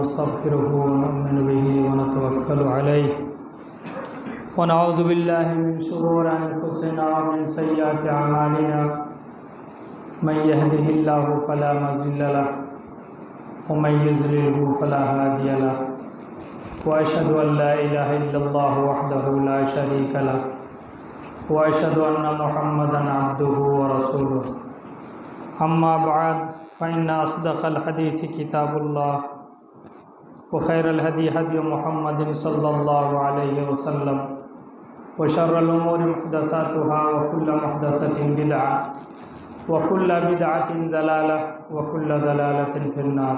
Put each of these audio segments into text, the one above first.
ونستغفره ونؤمن به ونتوكل عليه ونعوذ بالله من شرور أنفسنا ومن سيئات أعمالنا من يهده الله فلا مضل له ومن يضلل فلا هادي له وأشهد أن لا إله إلا الله وحده لا شريك له وأشهد أن محمدا عبده ورسوله أما بعد فإن أصدق الحديث كتاب الله وخير الهدي هدي محمد صلى الله عليه وسلم وشر الأمور محدثاتها وكل محدثة بدعة وكل بدعة ضلالة وكل ضلالة في النار.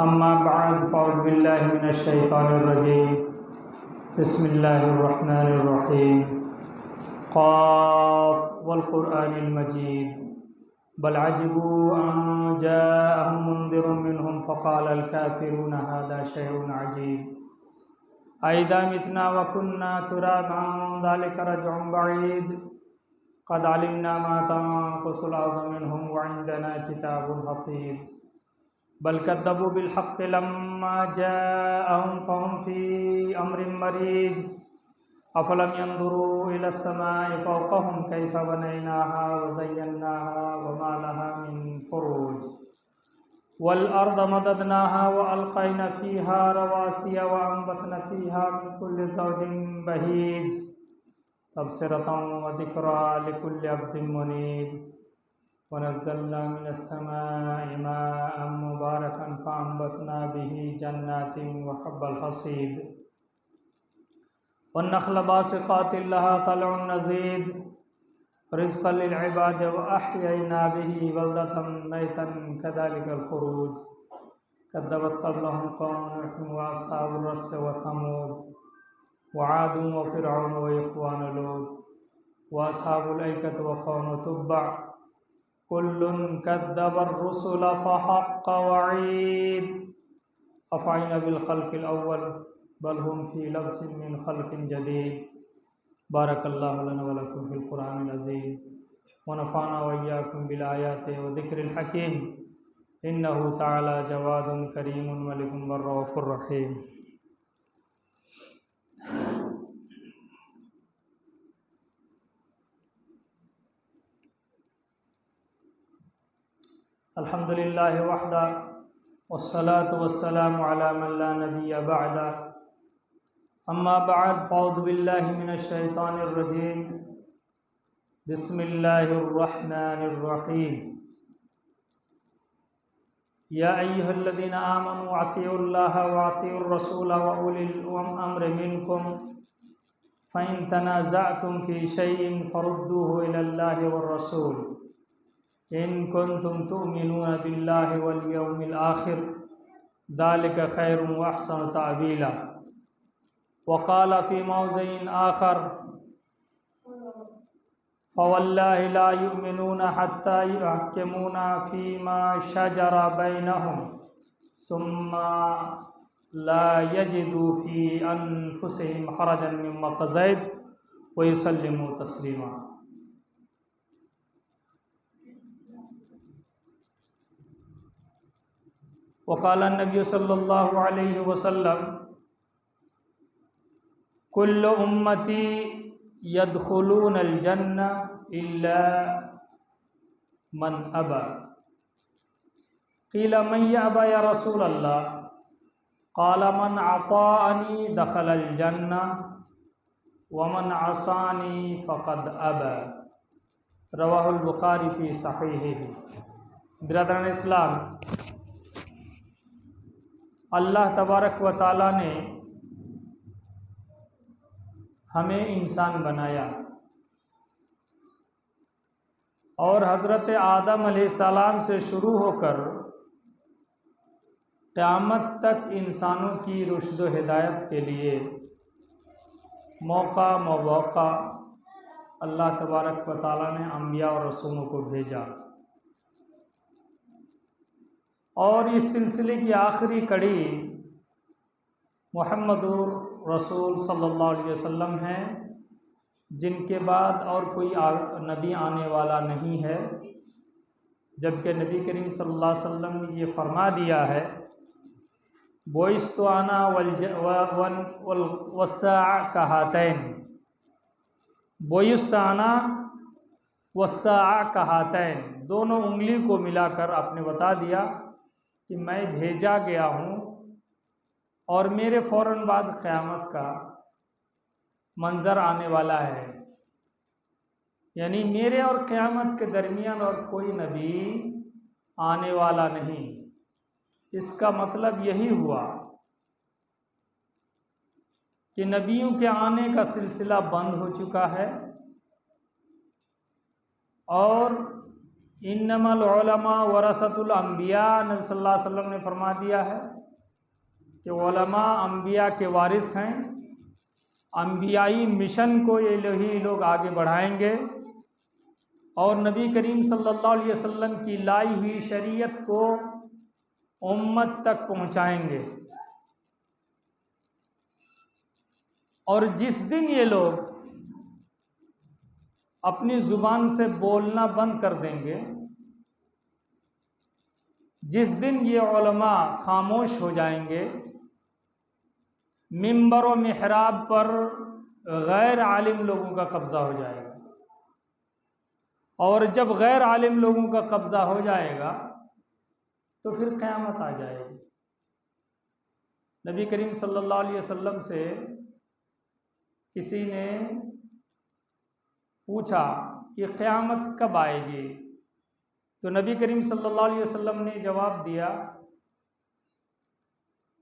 أما بعد فأعوذ بالله من الشيطان الرجيم. بسم الله الرحمن الرحيم. قاف والقرآن المجيد بل عجبوا أن جاءهم منذر منهم فقال الكافرون هذا شيء عجيب أئذا متنا وكنا ترابا ذلك رجع بعيد قد علمنا ما تنقص الأرض منهم وعندنا كتاب حفيظ بل كذبوا بالحق لما جاءهم فهم في أمر مريج أفلم ينظروا إلى السماء فوقهم كيف بنيناها وزيناها وما لها من فروج والأرض مددناها وألقينا فيها رواسي وأنبتنا فيها من كل زوج بهيج تبصرة وذكرى لكل عبد منيب ونزلنا من السماء ماء مباركا فأنبتنا به جنات وحب الحصيد والنخل باسقات لها طلع نضيد رزقا للعباد وأحيينا به بلدة ميتا كذلك الخروج كذبت قبلهم قوم نوح وأصحاب الرس وثمود وعاد وفرعون وإخوان لوط وأصحاب الأيكة وقوم تبع كل كذب الرسل فحق وعيد أفعينا بالخلق الأول بل هم في لبس من خلق جديد. بارك الله لنا ولكم في القرآن العظيم ونفعنا وإياكم بالآيات وذكر الحكيم إنه تعالى جواد كريم ملك رؤوف رحيم. الحمد لله وحده والصلاة والسلام على من لا نبي بعده. أما بعد فأعوذ بالله من الشيطان الرجيم. بسم الله الرحمن الرحيم. يا أيها الذين آمنوا أطيعوا الله وأطيعوا الرسول وأولي الأمر منكم فإن تنازعتم في شيء فردوه إلى الله والرسول إن كنتم تؤمنون بالله واليوم الآخر ذلك خير وأحسن تأويلا. وقال في موضع آخر فوالله لا يؤمنون حتى يحكمونا فيما شجر بينهم ثم لا يجدوا في أنفسهم حرجا مما قضيت ويسلموا تسليما. وقال النبي صلى الله عليه وسلم كل أمتي يدخلون الجنة إلا من أبى قيل من يأبى يا رسول الله قال من أطاعني دخل الجنة ومن عصاني فقد أبى رواه البخاري في صحيحه. برادران اسلام، اللہ تبارک و تعالیٰ نے ہمیں انسان بنایا اور حضرت آدم علیہ السلام سے شروع ہو کر قیامت تک انسانوں کی رشد و ہدایت کے لیے موقع مواقع اللہ تبارک و تعالیٰ نے انبیاء اور رسولوں کو بھیجا، اور اس سلسلے کی آخری کڑی محمد رسول صلی اللہ علیہ وسلم ہیں، جن کے بعد اور کوئی نبی آنے والا نہیں ہے، جبکہ نبی کریم صلی اللہ علیہ وسلم نے یہ فرما دیا ہے بعثت انا والساعة کہاتین، بعثت انا والساعة کہاتین، دونوں انگلی کو ملا کر آپ نے بتا دیا کہ میں بھیجا گیا ہوں اور میرے فوراً بعد قیامت کا منظر آنے والا ہے، یعنی میرے اور قیامت کے درمیان اور کوئی نبی آنے والا نہیں۔ اس کا مطلب یہی ہوا کہ نبیوں کے آنے کا سلسلہ بند ہو چکا ہے، اور انما العلماء ورثۃ الانبیاء، نبی صلی اللہ علیہ وسلم نے فرما دیا ہے کہ علماء انبیاء کے وارث ہیں، انبیائی مشن کو یہی لوگ آگے بڑھائیں گے اور نبی کریم صلی اللہ علیہ وسلم کی لائی ہوئی شریعت کو امت تک پہنچائیں گے۔ اور جس دن یہ لوگ اپنی زبان سے بولنا بند کر دیں گے، جس دن یہ علماء خاموش ہو جائیں گے، منبر و محراب پر غیر عالم لوگوں کا قبضہ ہو جائے گا، اور جب غیر عالم لوگوں کا قبضہ ہو جائے گا تو پھر قیامت آ جائے گی۔ نبی کریم صلی اللہ علیہ وسلم سے کسی نے پوچھا کہ قیامت کب آئے گی، تو نبی کریم صلی اللہ علیہ وسلم نے جواب دیا،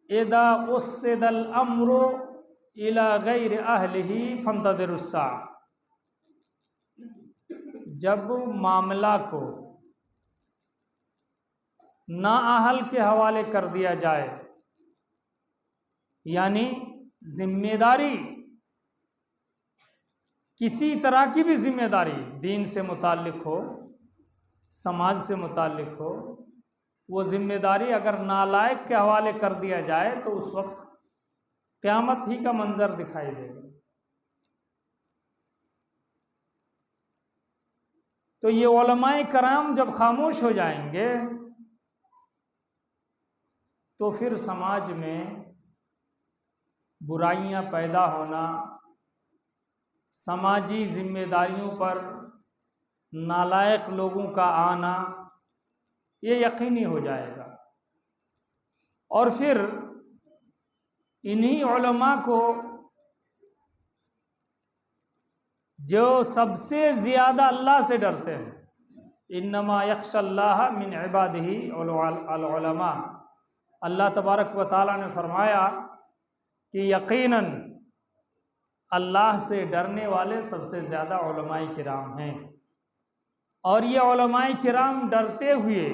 اذا اسد الامر الى غیر اہلہ فانتظروا الساعۃ، جب معاملہ کو نااہل کے حوالے کر دیا جائے، یعنی ذمہ داری، کسی طرح کی بھی ذمہ داری دین سے متعلق ہو، سماج سے متعلق ہو، وہ ذمہ داری اگر نالائق کے حوالے کر دیا جائے تو اس وقت قیامت ہی کا منظر دکھائی دے گا۔ تو یہ علماء کرام جب خاموش ہو جائیں گے تو پھر سماج میں برائیاں پیدا ہونا، سماجی ذمہ داریوں پر نالائق لوگوں کا آنا، یہ یقینی ہو جائے گا، اور پھر انہی علماء کو جو سب سے زیادہ اللہ سے ڈرتے ہیں، انما یخشی اللہ من عبادہ العلماء، اللہ تبارک و تعالیٰ نے فرمایا کہ یقیناً اللہ سے ڈرنے والے سب سے زیادہ علماء کرام ہیں، اور یہ علماء کرام ڈرتے ہوئے،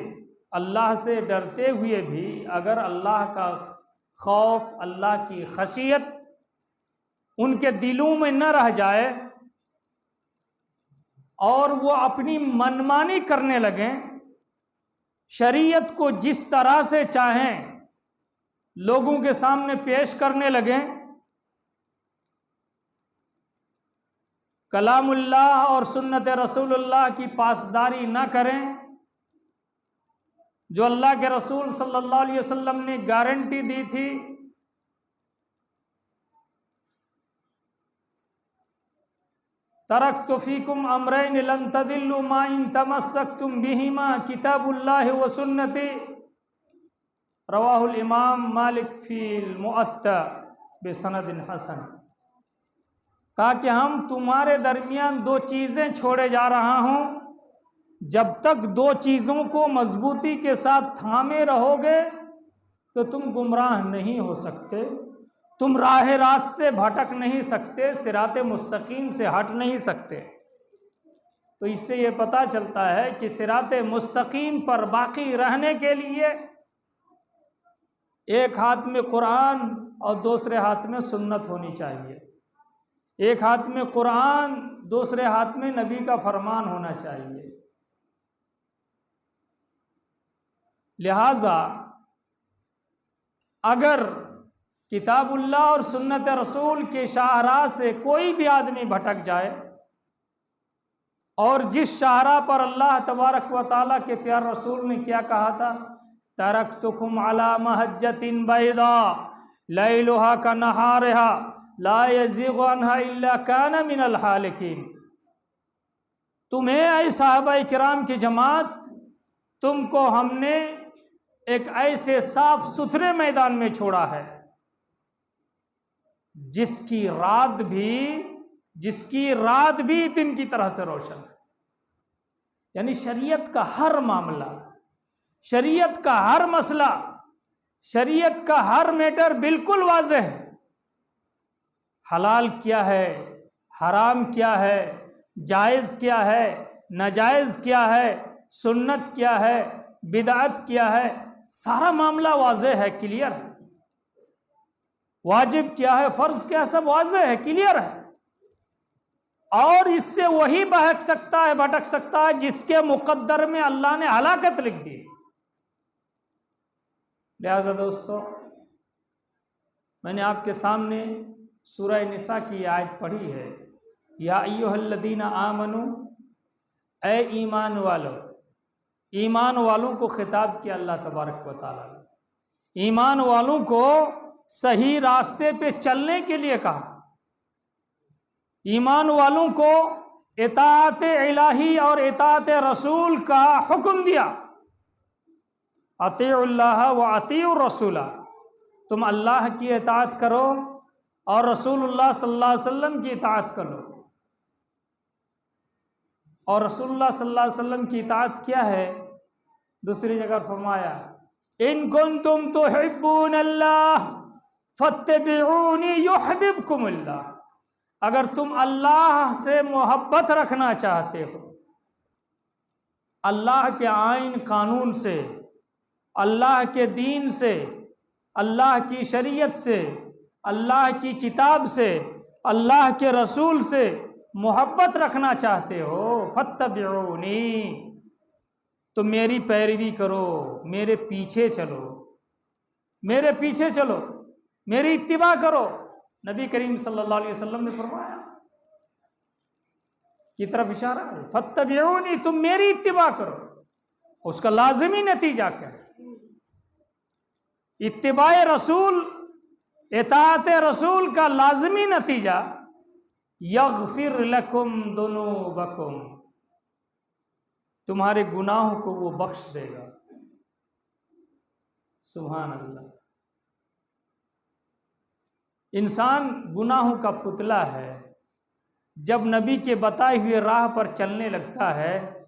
اللہ سے ڈرتے ہوئے بھی اگر اللہ کا خوف، اللہ کی خشیت ان کے دلوں میں نہ رہ جائے اور وہ اپنی منمانی کرنے لگیں، شریعت کو جس طرح سے چاہیں لوگوں کے سامنے پیش کرنے لگیں، کلام اللہ اور سنت رسول اللہ کی پاسداری نہ کریں، جو اللہ کے رسول صلی اللہ علیہ وسلم نے گارنٹی دی تھی، ترکت فیکم امرین لن تضلوا ما ان تمسکتم بہما کتاب اللہ و سنتی، رواہ الامام مالک فی المؤطا بسند حسن۔ کہا کہ ہم تمہارے درمیان دو چیزیں چھوڑے جا رہا ہوں، جب تک دو چیزوں کو مضبوطی کے ساتھ تھامے رہو گے تو تم گمراہ نہیں ہو سکتے، تم راہ راست سے بھٹک نہیں سکتے، صراط مستقیم سے ہٹ نہیں سکتے۔ تو اس سے یہ پتہ چلتا ہے کہ صراط مستقیم پر باقی رہنے کے لیے ایک ہاتھ میں قرآن اور دوسرے ہاتھ میں سنت ہونی چاہیے، ایک ہاتھ میں قرآن، دوسرے ہاتھ میں نبی کا فرمان ہونا چاہیے۔ لہذا اگر کتاب اللہ اور سنت رسول کے شاہراہ سے کوئی بھی آدمی بھٹک جائے، اور جس شاہراہ پر اللہ تبارک و تعالیٰ کے پیارے رسول نے کیا کہا تھا ترکتکم علی محجۃ بیضاء لیلھا کنہارھا لا یزیغ عنہا الا کان من الحالکین۔ تمہیں اے صحابہ کرام کی جماعت، تم کو ہم نے ایک ایسے صاف ستھرے میدان میں چھوڑا ہے جس کی رات بھی دن کی طرح سے روشن ہے۔ یعنی شریعت کا ہر معاملہ، شریعت کا ہر مسئلہ، شریعت کا ہر میٹر بالکل واضح ہے۔ حلال کیا ہے، حرام کیا ہے، جائز کیا ہے، ناجائز کیا ہے، سنت کیا ہے، بدعت کیا ہے، سارا معاملہ واضح ہے، کلیئر ہے۔ واجب کیا ہے، فرض کیا ہے، سب واضح ہے، کلیئر ہے۔ اور اس سے وہی بہک سکتا ہے، بھٹک سکتا ہے جس کے مقدر میں اللہ نے ہلاکت لکھ دی۔ لہذا دوستو، میں نے آپ کے سامنے سورہ نساء کی آیت پڑھی ہے، یا ایھا الذین آمنوا، اے ایمان والو۔ ایمان والوں کو خطاب کیا اللہ تبارک و تعالیٰ نے، ایمان والوں کو صحیح راستے پہ چلنے کے لیے کہا، ایمان والوں کو اطاعت الہی اور اطاعت رسول کا حکم دیا۔ اطیعوا اللہ و اطیعوا الرسول، تم اللہ کی اطاعت کرو اور رسول اللہ صلی اللہ علیہ وسلم کی اطاعت کرو۔ اور رسول اللہ صلی اللہ علیہ وسلم کی اطاعت کیا ہے؟ دوسری جگہ فرمایا، ان کنتم تحبون اللہ فاتبعونی یحببکم اللہ۔ اگر تم اللہ سے محبت رکھنا چاہتے ہو، اللہ کے آئین قانون سے، اللہ کے دین سے، اللہ کی شریعت سے، اللہ کی کتاب سے، اللہ کے رسول سے محبت رکھنا چاہتے ہو، فاتبعونی، تو میری پیروی کرو، میرے پیچھے چلو، میرے پیچھے چلو، میری اتباع کرو۔ نبی کریم صلی اللہ علیہ وسلم نے فرمایا، کی طرف اشارہ ہے، فاتبعونی، تم میری اتباع کرو۔ اس کا لازمی نتیجہ کیا ہے؟ اتباع رسول، اطاعت رسول کا لازمی نتیجہ، یغفر لکم ذنوبکم، تمہارے گناہوں کو وہ بخش دے گا۔ سبحان اللہ۔ انسان گناہوں کا پتلا ہے، جب نبی کے بتائے ہوئے راہ پر چلنے لگتا ہے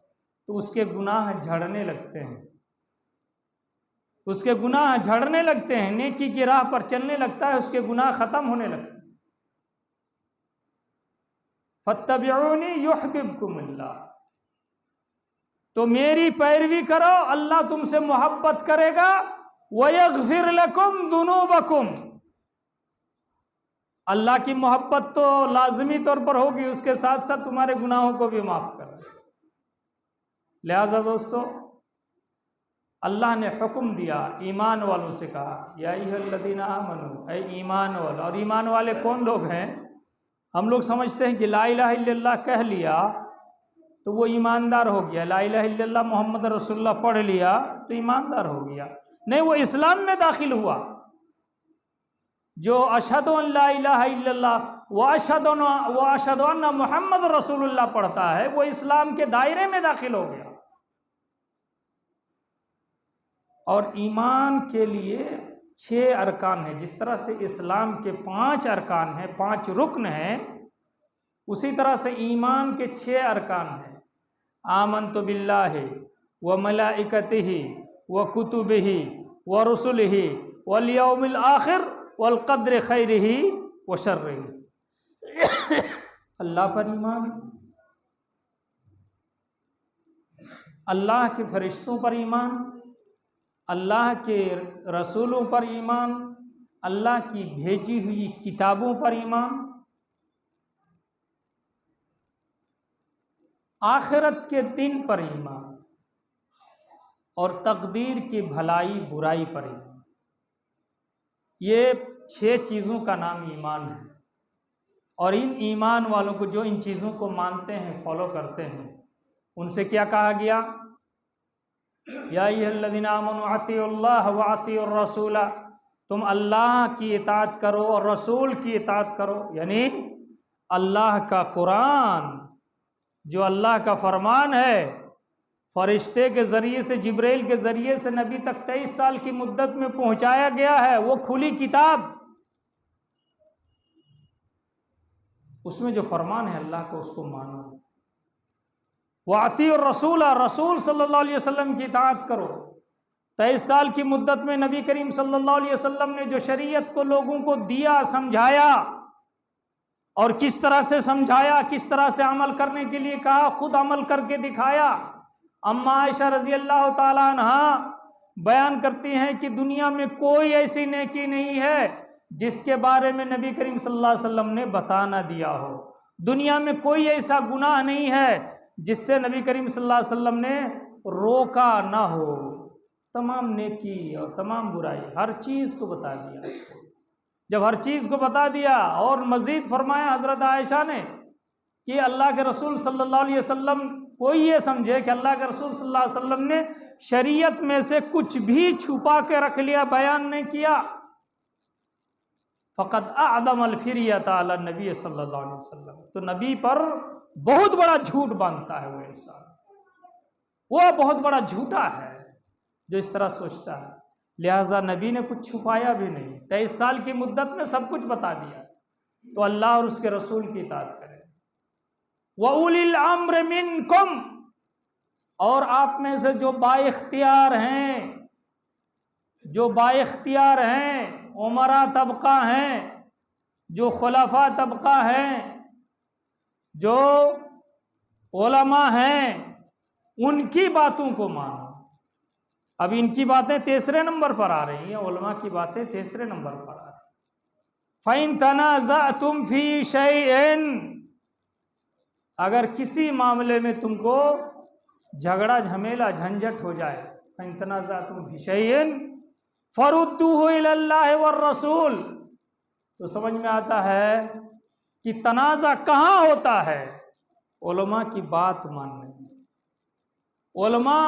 تو اس کے گناہ جھڑنے لگتے ہیں، اس کے گناہ جھڑنے لگتے ہیں، نیکی کی راہ پر چلنے لگتا ہے، اس کے گناہ ختم ہونے لگتے ہیں۔ فاتبعونی یحببکم اللہ، تو میری پیروی کرو، اللہ تم سے محبت کرے گا۔ وَيَغْفِرْ لَكُمْ ذُنُوبَكُمْ، اللہ کی محبت تو لازمی طور پر ہوگی، اس کے ساتھ ساتھ تمہارے گناہوں کو بھی معاف کر دے۔ لہذا دوستو، اللہ نے حکم دیا، ایمان والوں سے کہا، یا ایھا الذین آمنوا، اے ایمان والو۔ اور ایمان والے کون لوگ ہیں؟ ہم لوگ سمجھتے ہیں کہ لا الہ الا اللہ کہہ لیا تو وہ ایماندار ہو گیا، لا الہ الا اللہ محمد رسول اللہ پڑھ لیا تو ایماندار ہو گیا۔ نہیں، وہ اسلام میں داخل ہوا۔ جو اشہد ان لا الہ الا اللہ و اشہد ان محمد رسول اللہ پڑھتا ہے، وہ اسلام کے دائرے میں داخل ہو گیا۔ اور ایمان کے لیے 6 ارکان ہیں، جس طرح سے اسلام کے 5 ارکان ہیں، 5 رکن ہیں، اسی طرح سے ایمان کے 6 ارکان ہیں۔ آمنت باللہ وملائکتہ وکتبہ ورسلہ والیوم الآخر والقدر خیرہ وشرہ۔ اللہ پر ایمان، اللہ کے فرشتوں پر ایمان، اللہ کے رسولوں پر ایمان، اللہ کی بھیجی ہوئی کتابوں پر ایمان، آخرت کے دن پر ایمان، اور تقدیر کی بھلائی برائی پر ایمان۔ یہ 6 چیزوں کا نام ایمان ہے۔ اور ان ایمان والوں کو جو ان چیزوں کو مانتے ہیں، فالو کرتے ہیں، ان سے کیا کہا گیا؟ یا ایھا الذین آمنوا اطیعوا اللہ واطیعوا الرسول، تم اللہ کی اطاعت کرو اور رسول کی اطاعت کرو، یعنی اللہ کا قرآن جو اللہ کا فرمان ہے، فرشتے کے ذریعے سے، جبرائیل کے ذریعے سے نبی تک 23 سال کی مدت میں پہنچایا گیا ہے، وہ کھلی کتاب، اس میں جو فرمان ہے اللہ کو، اس کو مانو۔ وَأَطِيعُوا الرَّسُولَ، رسول صلی اللہ علیہ وسلم کی اطاعت کرو۔ 23 سال کی مدت میں نبی کریم صلی اللہ علیہ وسلم نے جو شریعت کو لوگوں کو دیا، سمجھایا، اور کس طرح سے سمجھایا، کس طرح سے عمل کرنے کے لیے کہا، خود عمل کر کے دکھایا۔ اما عائشہ رضی اللہ تعالی عنہ بیان کرتی ہیں کہ دنیا میں کوئی ایسی نیکی نہیں ہے جس کے بارے میں نبی کریم صلی اللہ علیہ وسلم نے بتا نہ دیا ہو، دنیا میں کوئی ایسا گناہ نہیں ہے جس سے نبی کریم صلی اللہ علیہ وسلم نے روکا نہ ہو۔ تمام نیکی اور تمام برائی، ہر چیز کو بتا دیا۔ جب ہر چیز کو بتا دیا اور مزید فرمایا حضرت عائشہ نے کہ اللہ کے رسول صلی اللہ علیہ وسلم، کوئی یہ سمجھے کہ اللہ کے رسول صلی اللہ علیہ وسلم نے شریعت میں سے کچھ بھی چھپا کے رکھ لیا، بیان نہیں کیا، فقد اعظم الفریۃ علی النبی صلی اللہ علیہ وسلم، تو نبی پر بہت بڑا جھوٹ باندھتا ہے وہ انسان، وہ بہت بڑا جھوٹا ہے جو اس طرح سوچتا ہے۔ لہٰذا نبی نے کچھ چھپایا بھی نہیں، 23 سال کی مدت میں سب کچھ بتا دیا، تو اللہ اور اس کے رسول کی اطاعت کرے۔ وَأُولِي الْأَمْرِ مِنْكُمْ، اور آپ میں سے جو با اختیار ہیں، جو با اختیار ہیں، عمرا طبقہ ہیں، جو خلفاء طبقہ ہیں، جو علماء ہیں، ان کی باتوں کو مانو۔ اب ان کی باتیں تیسرے نمبر پر آ رہی ہیں، علماء کی باتیں تیسرے نمبر پر آ رہی ہیں۔ فَإِن تَنَازَعْتُمْ فِي شَيْءٍ، اگر کسی معاملے میں تم کو جھگڑا جھمیلا جھنجھٹ ہو جائے، فَإِن تَنَازَعْتُمْ فِي شَيْءٍ فَرُدُّوهُ إِلَى اللَّهِ وَالرَّسُولِ، تو سمجھ میں آتا ہے کہ تنازع کہاں ہوتا ہے؟ علماء کی بات ماننے میں۔ علماء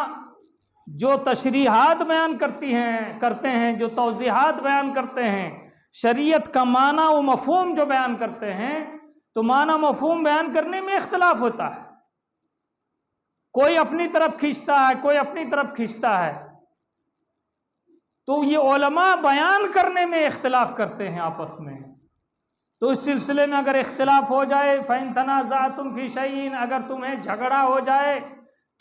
جو تشریحات بیان کرتے ہیں، جو توضیحات بیان کرتے ہیں، شریعت کا معنی و مفہوم جو بیان کرتے ہیں، تو معنی مفہوم بیان کرنے میں اختلاف ہوتا ہے، کوئی اپنی طرف کھینچتا ہے، کوئی اپنی طرف کھینچتا ہے، تو یہ علماء بیان کرنے میں اختلاف کرتے ہیں آپس میں۔ تو اس سلسلے میں اگر اختلاف ہو جائے، فَإِن تَنَازَعْتُمْ فِي شَيْءٍ، اگر تمہیں جھگڑا ہو جائے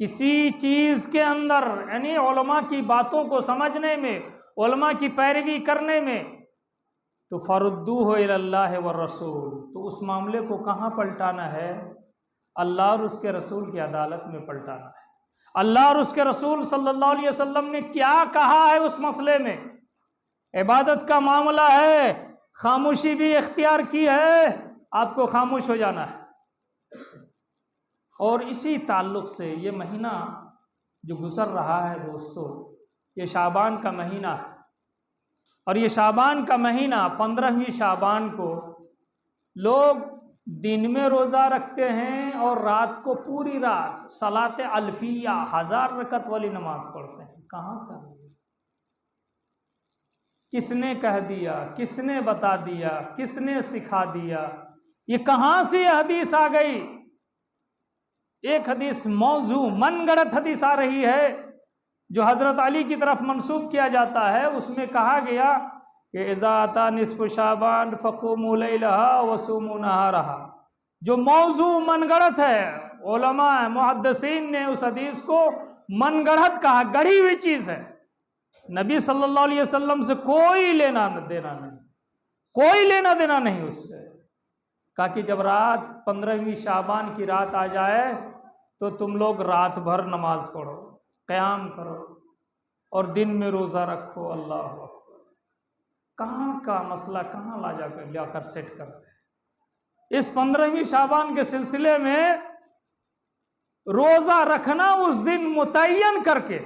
کسی چیز کے اندر، یعنی علماء کی باتوں کو سمجھنے میں، علماء کی پیروی کرنے میں، تو فَرُدُّوهُ إِلَى اللَّهِ وَالرَّسُولِ، تو اس معاملے کو کہاں پلٹانا ہے؟ اللہ اور اس کے رسول کی عدالت میں پلٹانا ہے۔ اللہ اور اس کے رسول صلی اللہ علیہ وسلم نے کیا کہا ہے اس مسئلے میں؟ عبادت کا معاملہ ہے، خاموشی بھی اختیار کی ہے، آپ کو خاموش ہو جانا ہے۔ اور اسی تعلق سے یہ مہینہ جو گزر رہا ہے دوستو، یہ شعبان کا مہینہ ہے، اور یہ شعبان کا مہینہ 15ویں شعبان کو لوگ دن میں روزہ رکھتے ہیں اور رات کو پوری رات صلاۃ الفیہ 1000 رکعت والی نماز پڑھتے ہیں۔ کہاں سے آئی؟ کس نے کہہ دیا؟ کس نے بتا دیا؟ کس نے سکھا دیا؟ یہ کہاں سے یہ حدیث آ گئی؟ ایک حدیث موضوع من گڑت حدیث آ رہی ہے جو حضرت علی کی طرف منسوب کیا جاتا ہے، اس میں کہا گیا کہ اذا اتا نصف شعبان فقوموا لیلہا وصوموا نہارہا، جو موضوع من گڑت ہے، علماء محدثین نے اس حدیث کو من گڑت کہا، گڑھی ہوئی چیز ہے، نبی صلی اللہ علیہ وسلم سے کوئی لینا دینا نہیں، کوئی لینا دینا نہیں اس سے۔ کہا کہ جب رات 15ویں شعبان کی رات آ جائے تو تم لوگ رات بھر نماز پڑھو، قیام کرو اور دن میں روزہ رکھو۔ اللہ اکبر، کہاں کا مسئلہ کہاں لا کر سیٹ کرتے ہیں۔ اس 15ویں شعبان کے سلسلے میں روزہ رکھنا اس دن متعین کر کے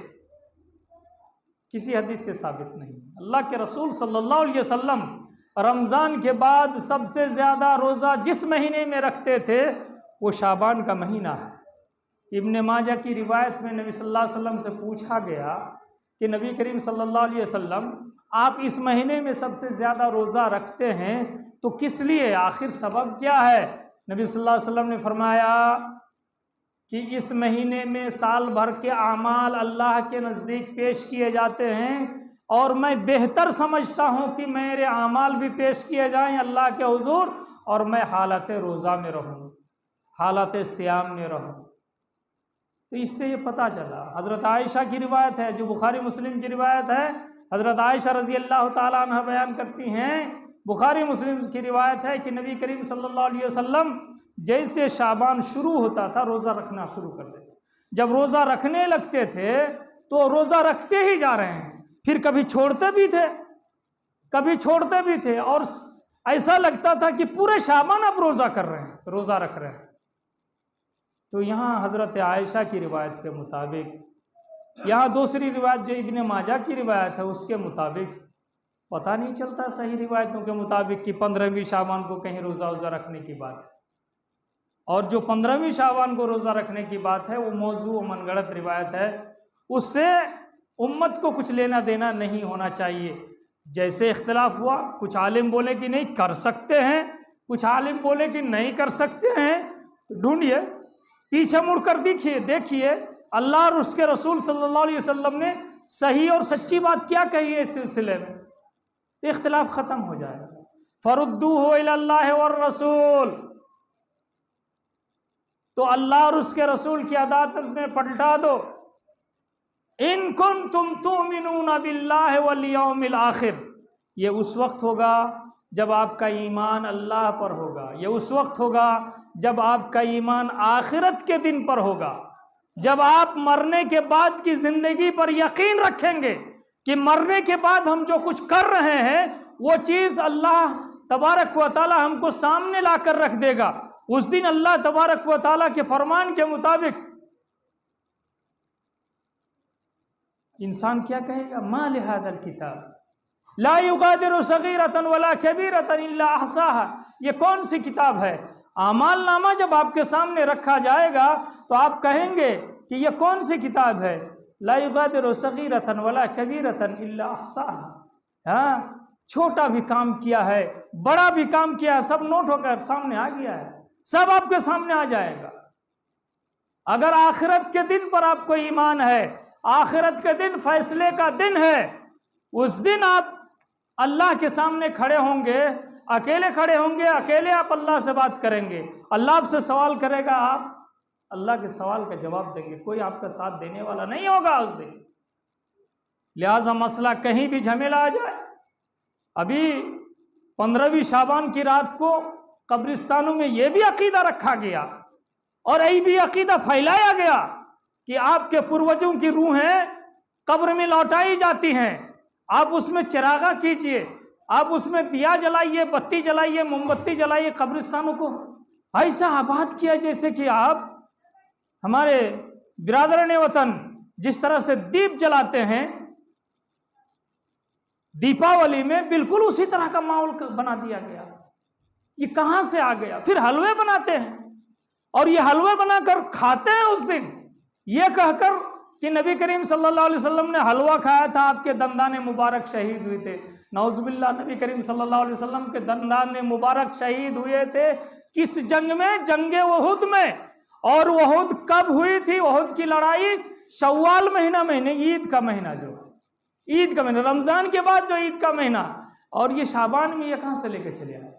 کسی حدیث سے ثابت نہیں۔ اللہ کے رسول صلی اللہ علیہ وسلم رمضان کے بعد سب سے زیادہ روزہ جس مہینے میں رکھتے تھے وہ شعبان کا مہینہ ہے، ابن ماجہ کی روایت میں نبی صلی اللہ علیہ وسلم سے پوچھا گیا کہ نبی کریم صلی اللہ علیہ وسلم آپ اس مہینے میں سب سے زیادہ روزہ رکھتے ہیں تو کس لیے، آخر سبب کیا ہے؟ نبی صلی اللہ علیہ وسلم نے فرمایا کہ اس مہینے میں سال بھر کے اعمال اللہ کے نزدیک پیش کیے جاتے ہیں، اور میں بہتر سمجھتا ہوں کہ میرے اعمال بھی پیش کیے جائیں اللہ کے حضور، اور میں حالت روزہ میں رہوں، حالت صیام میں رہوں۔ تو اس سے یہ پتہ چلا، حضرت عائشہ کی روایت ہے جو بخاری مسلم کی روایت ہے، حضرت عائشہ رضی اللہ تعالیٰ عنہ بیان کرتی ہیں، بخاری مسلم کی روایت ہے کہ نبی کریم صلی اللہ علیہ وسلم جیسے شعبان شروع ہوتا تھا روزہ رکھنا شروع کر دیتے، جب روزہ رکھنے لگتے تھے تو روزہ رکھتے ہی جا رہے ہیں، پھر کبھی چھوڑتے بھی تھے، کبھی چھوڑتے بھی تھے، اور ایسا لگتا تھا کہ پورے شعبان اب روزہ کر رہے ہیں، روزہ رکھ رہے ہیں۔ تو یہاں حضرت عائشہ کی روایت کے مطابق، یہاں دوسری روایت جو ابن ماجہ کی روایت ہے اس کے مطابق پتہ نہیں چلتا صحیح روایتوں کے مطابق کہ 15ویں شعبان کو کہیں روزہ رکھنے کی بات ہے، اور جو 15ویں شعبان کو روزہ رکھنے کی بات ہے وہ موضوع و من گڑت روایت ہے، اس سے امت کو کچھ لینا دینا نہیں ہونا چاہیے۔ جیسے اختلاف ہوا، کچھ عالم بولے کہ نہیں کر سکتے ہیں، کچھ عالم بولے کہ نہیں کر سکتے ہیں، تو ڈھونڈیے، پیچھے مڑ کر دیکھیے اللہ اور اس کے رسول صلی اللہ علیہ وسلم نے صحیح اور سچی بات کیا کہی ہے اس سلسلے میں، تو اختلاف ختم ہو جائے گا۔ فردوہ الی اللہ والرسول، تو اللہ اور اس کے رسول کی اطاعت میں پلٹا دو۔ ان کنتم تؤمنون باللہ والیوم الآخر، یہ اس وقت ہوگا جب آپ کا ایمان اللہ پر ہوگا، یہ اس وقت ہوگا جب آپ کا ایمان آخرت کے دن پر ہوگا، جب آپ مرنے کے بعد کی زندگی پر یقین رکھیں گے کہ مرنے کے بعد ہم جو کچھ کر رہے ہیں وہ چیز اللہ تبارک و تعالی ہم کو سامنے لا کر رکھ دے گا۔ اس دن اللہ تبارک و تعالی کے فرمان کے مطابق انسان کیا کہے گا؟ ما لہذا الکتاب لا یغادر صغیرۃ ولا کبیرۃ الا احصاها، یہ کون سی کتاب ہے؟ اعمال نامہ جب آپ کے سامنے رکھا جائے گا تو آپ کہیں گے کہ یہ کون سی کتاب ہے؟ لا یغادر صغیرۃ ولا کبیرۃ الا احصاها، ہاں، چھوٹا بھی کام کیا ہے، بڑا بھی کام کیا ہے، سب نوٹ ہو کر سامنے آ گیا ہے، سب آپ کے سامنے آ جائے گا۔ اگر آخرت کے دن پر آپ کو ایمان ہے، آخرت کے دن فیصلے کا دن ہے، اس دن آپ اللہ کے سامنے کھڑے ہوں گے، اکیلے کھڑے ہوں گے، اکیلے آپ اللہ سے بات کریں گے، اللہ آپ سے سوال کرے گا، آپ اللہ کے سوال کا جواب دیں گے، کوئی آپ کا ساتھ دینے والا نہیں ہوگا اس دن۔ لہذا مسئلہ کہیں بھی جھمیلا آ جائے، ابھی 15ویں شعبان کی رات کو قبرستانوں میں یہ بھی عقیدہ رکھا گیا اور یہ بھی عقیدہ پھیلایا گیا کہ آپ کے پروجوں کی روحیں قبر میں لوٹائی جاتی ہیں، آپ اس میں چراغا کیجئے، آپ اس میں دیا جلائیے، بتی جلائیے، موم بتی جلائیے، قبرستانوں کو ایسا آباد کیا جیسے کہ آپ ہمارے برادران وطن جس طرح سے دیپ جلاتے ہیں دیپاولی میں، بالکل اسی طرح کا ماحول بنا دیا گیا۔ یہ کہاں سے آ گیا؟ پھر حلوے بناتے ہیں اور یہ حلوے بنا کر کھاتے ہیں اس دن، یہ کہہ کر کہ نبی کریم صلی اللہ علیہ وسلم نے حلوہ کھایا تھا، آپ کے دندان مبارک شہید ہوئے تھے۔ نعوذ باللہ، نبی کریم صلی اللہ علیہ وسلم کے دندان مبارک شہید ہوئے تھے کس جنگ میں؟ جنگ احد میں۔ اور احد کب ہوئی تھی؟ احد کی لڑائی شوال مہینہ میں، عید کا مہینہ، جو عید کا مہینہ، رمضان کے بعد جو عید کا مہینہ، اور یہ شعبان میں یہ کہاں سے لے کے چلے آئے؟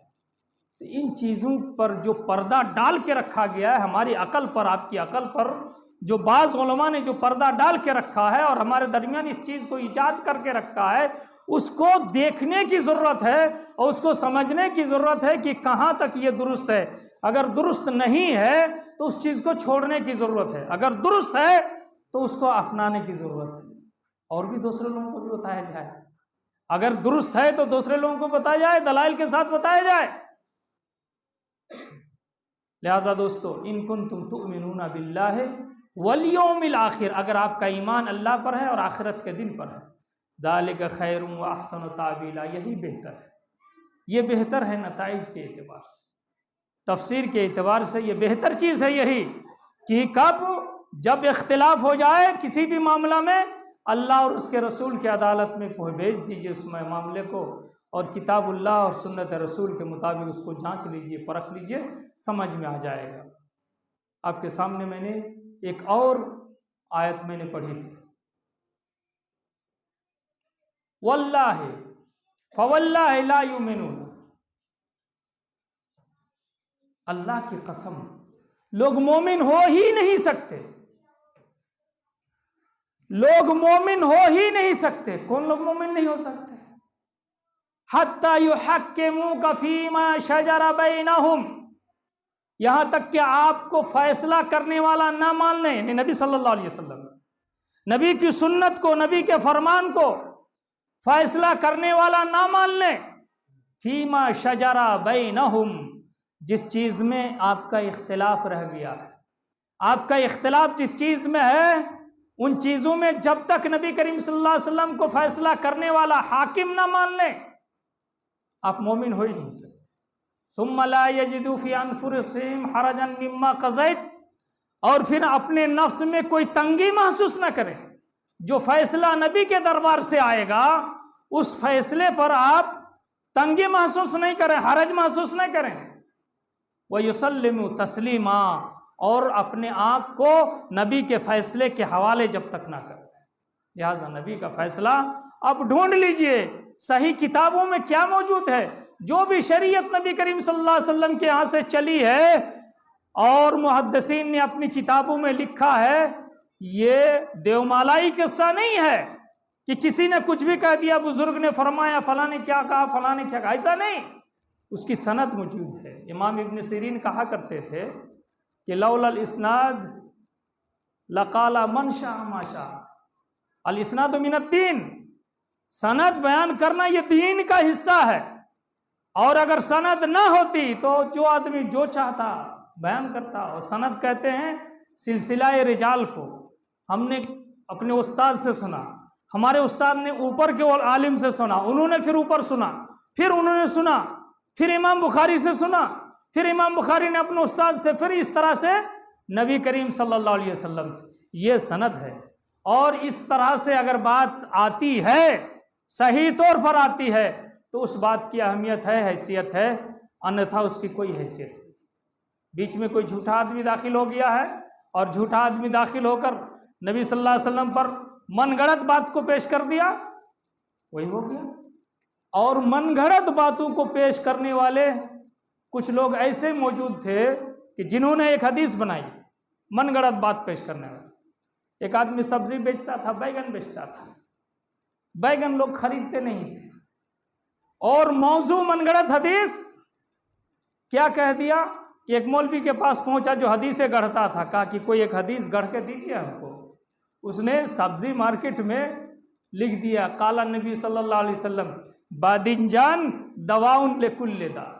تو ان چیزوں پر جو پردہ ڈال کے رکھا گیا ہے ہماری عقل پر، آپ کی عقل پر، جو بعض علماء نے جو پردہ ڈال کے رکھا ہے اور ہمارے درمیان اس چیز کو ایجاد کر کے رکھا ہے، اس کو دیکھنے کی ضرورت ہے اور اس کو سمجھنے کی ضرورت ہے کہ کہاں تک یہ درست ہے۔ اگر درست نہیں ہے تو اس چیز کو چھوڑنے کی ضرورت ہے، اگر درست ہے تو اس کو اپنانے کی ضرورت ہے، اور بھی دوسرے لوگوں کو بھی بتایا جائے۔ اگر درست ہے تو دوسرے لوگوں کو بتایا جائے، دلائل کے ساتھ بتایا جائے۔ لہذا دوستو، ان کنتم تؤمنون باللہ والیوم الآخر، اگر آپ کا ایمان اللہ پر ہے اور آخرت کے دن پر ہے، ذالک خیر و احسن تاویلا، یہی بہتر ہے، یہ بہتر ہے نتائج کے اعتبار سے، تفسیر کے اعتبار سے یہ بہتر چیز ہے یہی، کہ کب جب اختلاف ہو جائے کسی بھی معاملہ میں، اللہ اور اس کے رسول کی عدالت میں بھیج دیجئے اس معاملے کو، اور کتاب اللہ اور سنت رسول کے مطابق اس کو جانچ لیجئے، پرکھ لیجئے، سمجھ میں آ جائے گا۔ آپ کے سامنے میں نے ایک اور آیت میں نے پڑھی تھی، واللہ فواللہ لا یؤمنون، اللہ کی قسم لوگ مومن ہو ہی نہیں سکتے، لوگ مومن ہو ہی نہیں سکتے۔ کون لوگ مومن نہیں ہو سکتے؟ حتی یحکموک فیما شجر بینہم، یہاں تک کہ آپ کو فیصلہ کرنے والا نہ مان لیں، یعنی نبی صلی اللہ علیہ وسلم، نبی کی سنت کو، نبی کے فرمان کو فیصلہ کرنے والا نہ مان لیں، فیما شجر بینہم، جس چیز میں آپ کا اختلاف رہ گیا، آپ کا اختلاف جس چیز میں ہے، ان چیزوں میں جب تک نبی کریم صلی اللہ علیہ وسلم کو فیصلہ کرنے والا حاکم نہ مان لیں، آپ مومن ہو ہی نہیں سکتے۔ ثم لا یجدوا فی انفسہم حرجا مما قضیت، اور پھر اپنے نفس میں کوئی تنگی محسوس نہ کریں، جو فیصلہ نبی کے دربار سے آئے گا اس فیصلے پر آپ تنگی محسوس نہیں کریں، حرج محسوس نہیں کریں۔ وَيُسَلِّمُوا تَسْلِيمًا، اور اپنے آپ کو نبی کے فیصلے کے حوالے جب تک نہ کریں۔ لہٰذا نبی کا فیصلہ اب ڈھونڈ لیجئے صحیح کتابوں میں کیا موجود ہے، جو بھی شریعت نبی کریم صلی اللہ علیہ وسلم کے یہاں سے چلی ہے اور محدثین نے اپنی کتابوں میں لکھا ہے، یہ دیومالائی قصہ نہیں ہے کہ کسی نے کچھ بھی کہہ دیا، بزرگ نے فرمایا، فلاں نے کیا کہا، فلاں نے کیا کہا، ایسا نہیں، اس کی سند موجود ہے۔ امام ابن سیرین کہا کرتے تھے کہ لولا الاسناد لقال من شاء ما شاء، الاسناد من الدین، سند بیان کرنا یہ دین کا حصہ ہے، اور اگر سند نہ ہوتی تو جو آدمی جو چاہتا بیان کرتا۔ اور سند کہتے ہیں سلسلہ رجال کو، ہم نے اپنے استاد سے سنا، ہمارے استاد نے اوپر کے عالم سے سنا، انہوں نے پھر اوپر سنا، پھر انہوں نے سنا، پھر امام بخاری سے سنا، پھر امام بخاری نے اپنے استاد سے، پھر اس طرح سے نبی کریم صلی اللہ علیہ وسلم سے، یہ سند ہے۔ اور اس طرح سے اگر بات آتی ہے، صحیح طور پر آتی ہے، تو اس بات کی اہمیت ہے، حیثیت ہے، انیتھا اس کی کوئی حیثیت نہیں۔ بیچ میں کوئی جھوٹا آدمی داخل ہو گیا ہے، اور جھوٹا آدمی داخل ہو کر نبی صلی اللہ علیہ وسلم پر من گھڑت بات کو پیش کر دیا، وہی ہو گیا۔ اور من گھڑت باتوں کو پیش کرنے والے کچھ لوگ ایسے موجود تھے کہ جنہوں نے ایک حدیث بنائی، من گھڑت بات پیش کرنے والے۔ ایک آدمی سبزی بیچتا تھا، بیگن بیچتا تھا، بیگن لوگ خریدتے نہیں تھے، اور موضوع من گھڑت حدیث کیا کہہ دیا کہ ایک مولوی کے پاس پہنچا جو حدیثیں گڑھتا تھا، کہا کہ کوئی ایک حدیث گڑھ کے دیجیے ہم کو۔ اس نے سبزی مارکیٹ میں لکھ دیا، قال نبی صلی اللہ علیہ وسلم بادنجان دواؤن لکل داء،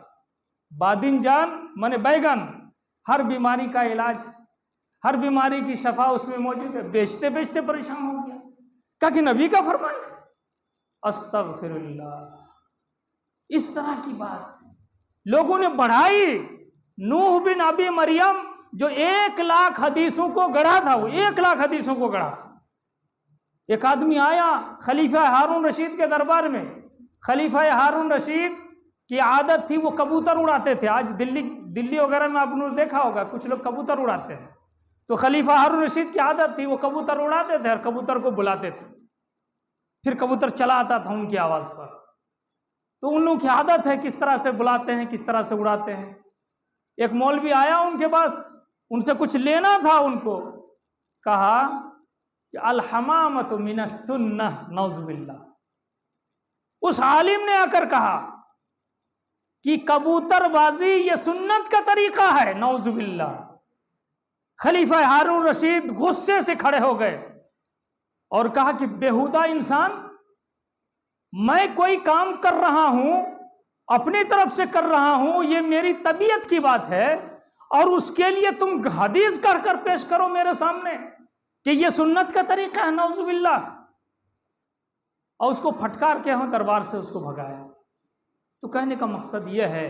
بادنجان مانے بیگن، ہر بیماری کا علاج، ہر بیماری کی شفا اس میں موجود ہے۔ بیچتے بیچتے پریشان ہو گیا، کہا کہ نبی کا فرمان ہے، استغفر اللہ۔ اس طرح کی بات لوگوں نے بڑھائی۔ نوح بن ابی مریم جو 1,00,000 حدیثوں کو گڑھا تھا، وہ 1,00,000 حدیثوں کو گڑھا تھا۔ ایک آدمی آیا خلیفہ ہارون رشید کے دربار میں، خلیفہ ہارون رشید کی عادت تھی وہ کبوتر اڑاتے تھے۔ آج دلی وغیرہ میں آپ نے دیکھا ہوگا کچھ لوگ کبوتر اڑاتے ہیں، تو خلیفہ ہارون رشید کی عادت تھی وہ کبوتر اڑاتے تھے اور کبوتر کو بلاتے تھے، پھر کبوتر چلا آتا تھا ان کی آواز پر۔ تو ان لوگوں کی عادت ہے کس طرح سے بلاتے ہیں، کس طرح سے اڑاتے ہیں۔ ایک مولوی آیا ان کے پاس، ان سے کچھ لینا تھا، ان کو کہا کہ الحمامۃ من السنہ، نعوذ باللہ۔ اس عالم نے آ کر کہا کہ کبوتر بازی یہ سنت کا طریقہ ہے، نعوذ باللہ۔ خلیفہ ہارون رشید غصے سے کھڑے ہو گئے اور کہا کہ بیہودہ انسان، میں کوئی کام کر رہا ہوں، اپنی طرف سے کر رہا ہوں، یہ میری طبیعت کی بات ہے، اور اس کے لیے تم حدیث کر کر پیش کرو میرے سامنے کہ یہ سنت کا طریقہ ہے، نعوذ باللہ۔ اور اس کو پھٹکار کے ہوں دربار سے اس کو بھگایا۔ تو کہنے کا مقصد یہ ہے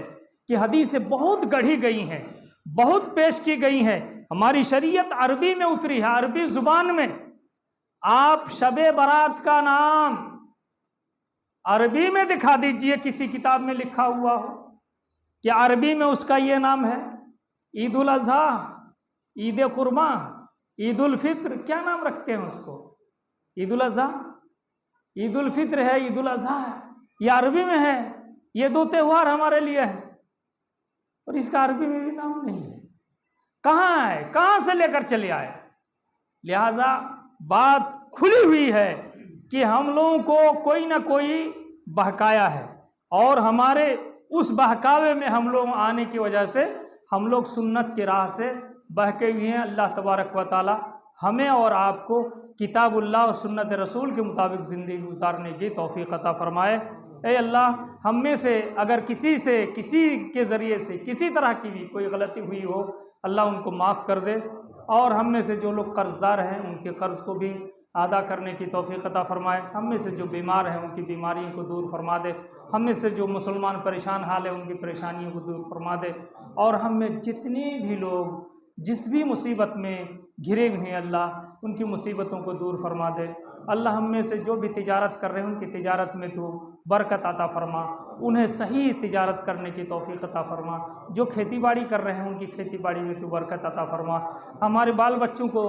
کہ حدیثیں بہت گڑھی گئی ہیں، بہت پیش کی گئی ہیں، ہماری شریعت عربی میں اتری ہے، عربی زبان میں۔ آپ شب برات کا نام عربی میں دکھا دیجئے، کسی کتاب میں لکھا ہوا ہو کہ عربی میں اس کا یہ نام ہے۔ عید الاضحیٰ، عید قرباں، عید الفطر، کیا نام رکھتے ہیں اس کو؟ عید الاضحیٰ، عید الفطر ہے، عید الاضحیٰ ہے، یہ عربی میں ہے۔ یہ دو تہوار ہمارے لیے ہیں اور اس کا عربی میں بھی نام نہیں ہے۔ کہاں ہے؟ کہاں سے لے کر چلے آئے؟ لہٰذا بات کھلی ہوئی ہے کہ ہم لوگوں کو کوئی نہ کوئی بہکایا ہے، اور ہمارے اس بہکاوے میں ہم لوگ آنے کی وجہ سے ہم لوگ سنت کی راہ سے بہکے ہوئے ہیں۔ اللہ تبارک و تعالی ہمیں اور آپ کو کتاب اللہ اور سنت رسول کے مطابق زندگی گزارنے کی توفیق عطا فرمائے۔ اے اللہ، ہم میں سے اگر کسی کے ذریعے سے کسی طرح کی بھی کوئی غلطی ہوئی ہو، اللہ ان کو معاف کر دے، اور ہم میں سے جو لوگ قرض دار ہیں ان کے قرض کو بھی ادا کرنے کی توفیق عطا فرمائے۔ ہم میں سے جو بیمار ہیں ان کی بیماریوں کو دور فرما دے، ہم میں سے جو مسلمان پریشان حال ہے ان کی پریشانیوں کو دور فرما دے، اور ہم میں جتنے بھی لوگ جس بھی مصیبت میں گھرے ہوئے ہیں اللہ ان کی مصیبتوں کو دور فرما دے۔ اللہ ہم میں سے جو بھی تجارت کر رہے ہیں ان کی تجارت میں تو برکت عطا فرما، انہیں صحیح تجارت کرنے کی توفیق عطا فرما۔ جو کھیتی باڑی کر رہے ہیں ان کی کھیتی باڑی میں تو برکت عطا فرما۔ ہمارے بال بچوں کو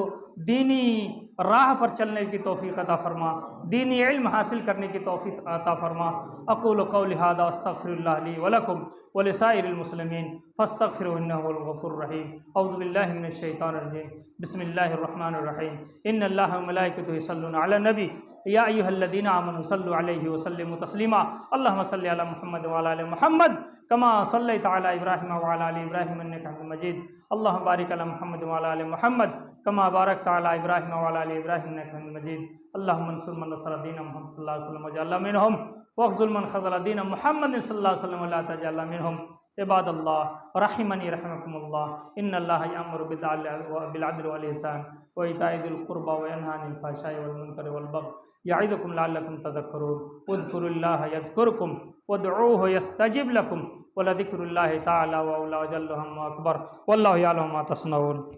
دینی راہ پر چلنے کی توفیق عطا فرما، دینی علم حاصل کرنے کی توفیق عطا فرما۔ اقول قولی ھذا استغفر اللہ لی ولکم ولسائر المسلمین فاستغفروہ انہ هو الغفور الرحیم۔ اعوذ باللہ من الشیطان الرجیم، بسم اللہ الرحمن الرحیم۔ ان اللہ وملائکتہ یصلون علی النبی یا ایھا الذین آمنوا صلوا علیہ وسلموا تسلیما۔ اللہم صل علی محمد وعلی آل محمد کما صلیت علی ابراہیم وعلی آل ابراہیم انک حمید مجید۔ اللہم بارک علی محمد وعلی آل محمد کما بارکت علی ابراہیم وعلی آل ابراہیم انک حمید مجید۔ اللہم انصر من نصر دین محمد صلی اللہ علیہ وسلم واجعلنا منہم، واخذل من خذل دین محمد صلی اللہ علیہ وسلم ولا تجعلنا منہم۔ عباد اللہ رحمنی رحمکم اللہ، ان اللہ یأمر بالعدل والإحسان وإیتاء ذی القربى وینہی عن الفحشاء والمنکر والبغی یعظکم لعلکم تذکرون۔ اذکروا اللہ یذکرکم وادعوہ یستجب لکم ولذکر اللہ تعالی وعلا وجل ہم اکبر واللہ یعلم ما تصنعون۔